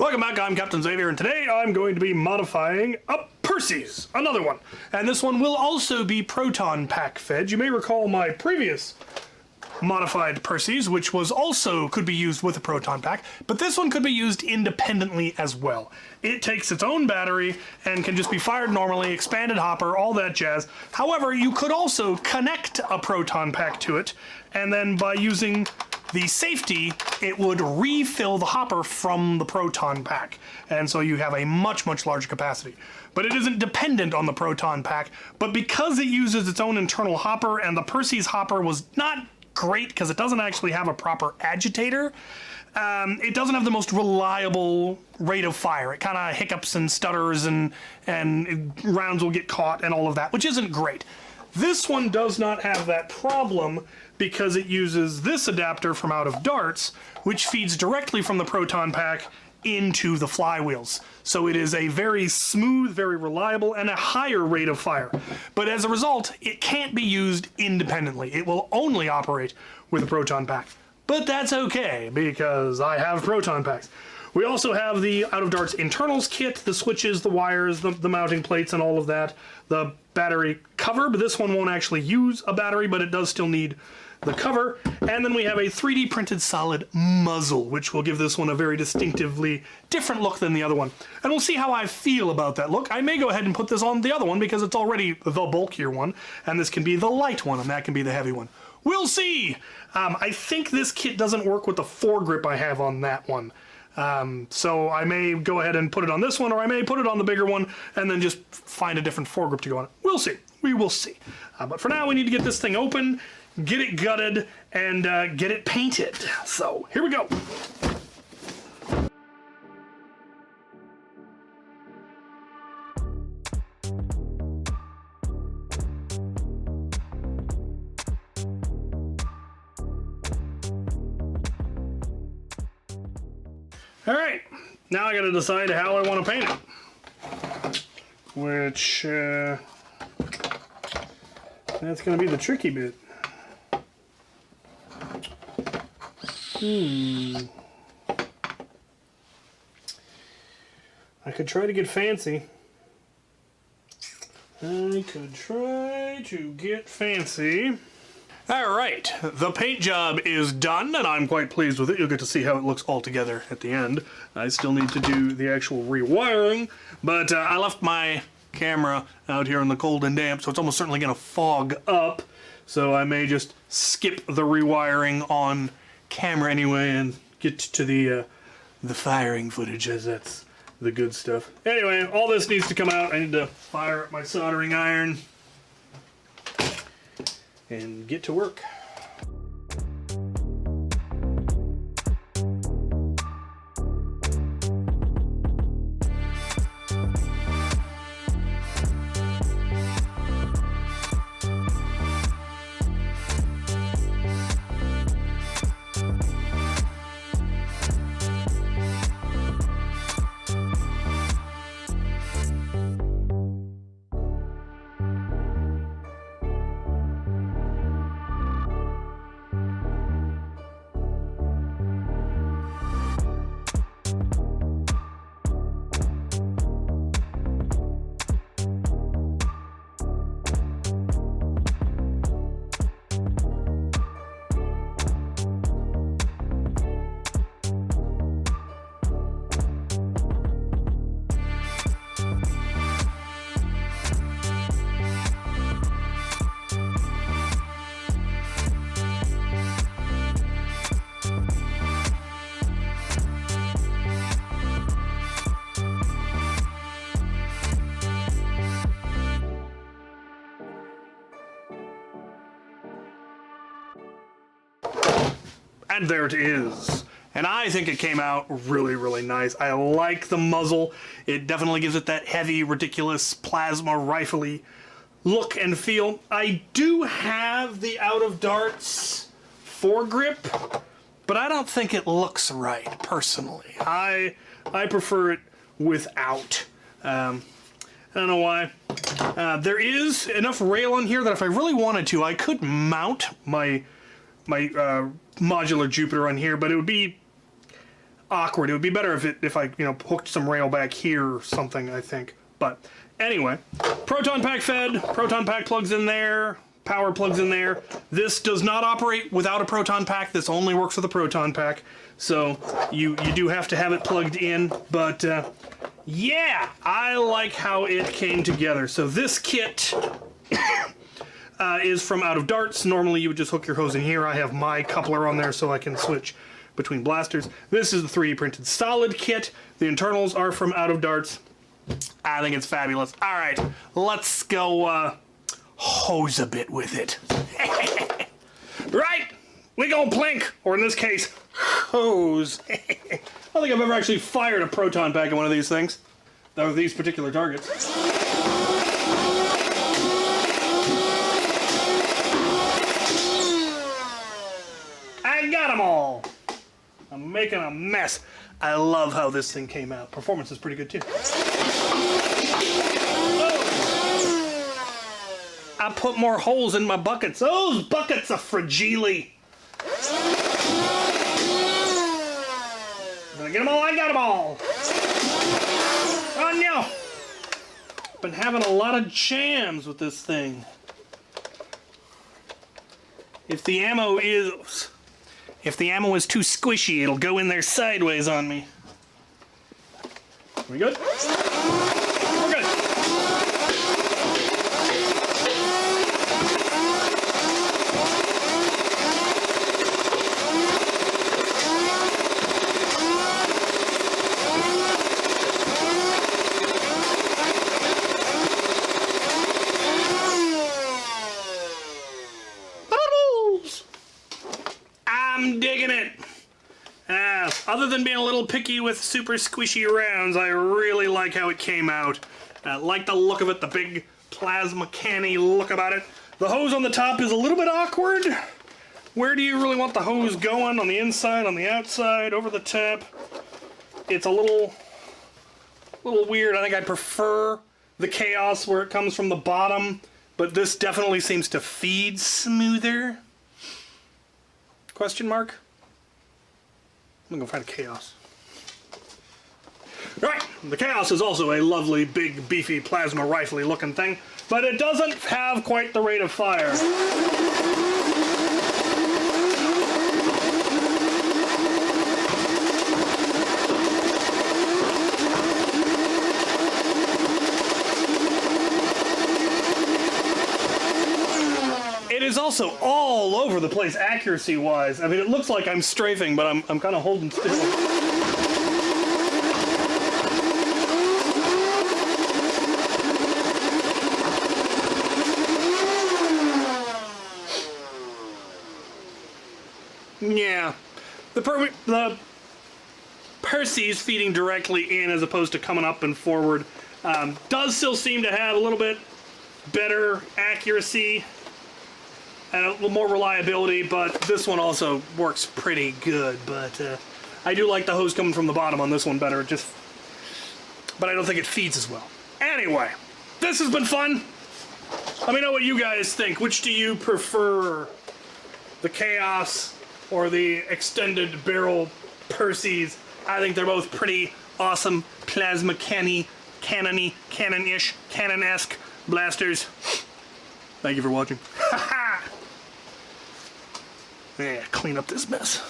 Welcome back, I'm Captain Xavier, and today I'm going to be modifying a Perses, another one. And this one will also be Proton pack fed. You may recall my previous modified Perses, which was also could be used with a Proton pack, but this one could be used independently as well. It takes its own battery and can just be fired normally, expanded hopper, all that jazz. However, you could also connect a Proton pack to it, and then by using the safety, it would refill the hopper from the Proton pack. And so you have a much, much larger capacity. But it isn't dependent on the Proton pack, but because it uses its own internal hopper, and the Perses hopper was not great because it doesn't actually have a proper agitator, it doesn't have the most reliable rate of fire. It kind of hiccups and stutters, and rounds will get caught and all of that, which isn't great. This one does not have that problem because it uses this adapter from out of darts, which feeds directly from the Proton pack into the flywheels. So it is a very smooth, very reliable, and a higher rate of fire. But as a result, it can't be used independently. It will only operate with a Proton pack. But that's okay, because I have Proton packs. We also have the out of darts internals kit, the switches, the wires, the mounting plates, and all of that. The battery cover, but this one won't actually use a battery, but it does still need the cover. And then we have a 3D printed solid muzzle, which will give this one a very distinctively different look than the other one. And we'll see how I feel about that look. I may go ahead and put this on the other one because it's already the bulkier one, and this can be the light one, and that can be the heavy one. We'll see! I think this kit doesn't work with the foregrip I have on that one. So I may go ahead and put it on this one, or I may put it on the bigger one and then just find a different foregrip to go on it. We'll see. We will see. But for now, we need to get this thing open, get it gutted, and get it painted. So here we go. All right, now I gotta decide how I want to paint it, which that's gonna be the tricky bit. I could try to get fancy. Alright, the paint job is done, and I'm quite pleased with it. You'll get to see how it looks all together at the end. I still need to do the actual rewiring, but I left my camera out here in the cold and damp, so it's almost certainly going to fog up. So I may just skip the rewiring on camera anyway and get to the firing footage, as that's the good stuff. Anyway, all this needs to come out. I need to fire up my soldering iron and get to work. And there it is. And I think it came out really, really nice. I like the muzzle. It definitely gives it that heavy, ridiculous, plasma rifle-y look and feel. I do have the out of darts foregrip, but I don't think it looks right, personally. I prefer it without. I don't know why. There is enough rail on here that if I really wanted to, I could mount my modular Jupiter on here, but it would be awkward. It would be better if I hooked some rail back here or something, I think. But anyway, proton pack fed, proton pack plugs in there, power plugs in there. This does not operate without a proton pack. This only works with a proton pack. So you do have to have it plugged in, but yeah, I like how it came together. So this kit is from Out of Darts. Normally you would just hook your hose in here. I have my coupler on there so I can switch between blasters. This is the 3D printed solid kit. The internals are from Out of Darts. I think it's fabulous. All right, let's go hose a bit with it. Right, we gonna plink, or in this case, hose. I don't think I've ever actually fired a proton pack in one of these things. That was these particular targets. I got them all. I'm making a mess. I love how this thing came out. Performance is pretty good too. Oh. I put more holes in my buckets. Those buckets are fragile. Did I get them all? I got them all. Oh no. Been having a lot of jams with this thing. If the ammo is too squishy, it'll go in there sideways on me. We good? We're good. I'm digging it. Other than being a little picky with super squishy rounds, I really like how it came out. Like the look of it, the big plasma canny look about it. The hose on the top is a little bit awkward. Where do you really want the hose going? On the inside, on the outside, over the top? It's a little weird. I think I prefer the Chaos where it comes from the bottom, but this definitely seems to feed smoother. Question mark? I'm gonna go find a Chaos. Right, the Chaos is also a lovely, big, beefy, plasma rifle-y looking thing, but it doesn't have quite the rate of fire. It is also all over the place accuracy-wise. I mean, it looks like I'm strafing, but I'm kind of holding still. Yeah, the Perses feeding directly in as opposed to coming up and forward does still seem to have a little bit better accuracy and a little more reliability, but this one also works pretty good. But I do like the hose coming from the bottom on this one better, but I don't think it feeds as well. Anyway, this has been fun. Let me know what you guys think. Which do you prefer? The Chaos or the extended barrel Perses? I think they're both pretty awesome plasma cannon-ish, cannon-esque blasters. Thank you for watching. Yeah, clean up this mess.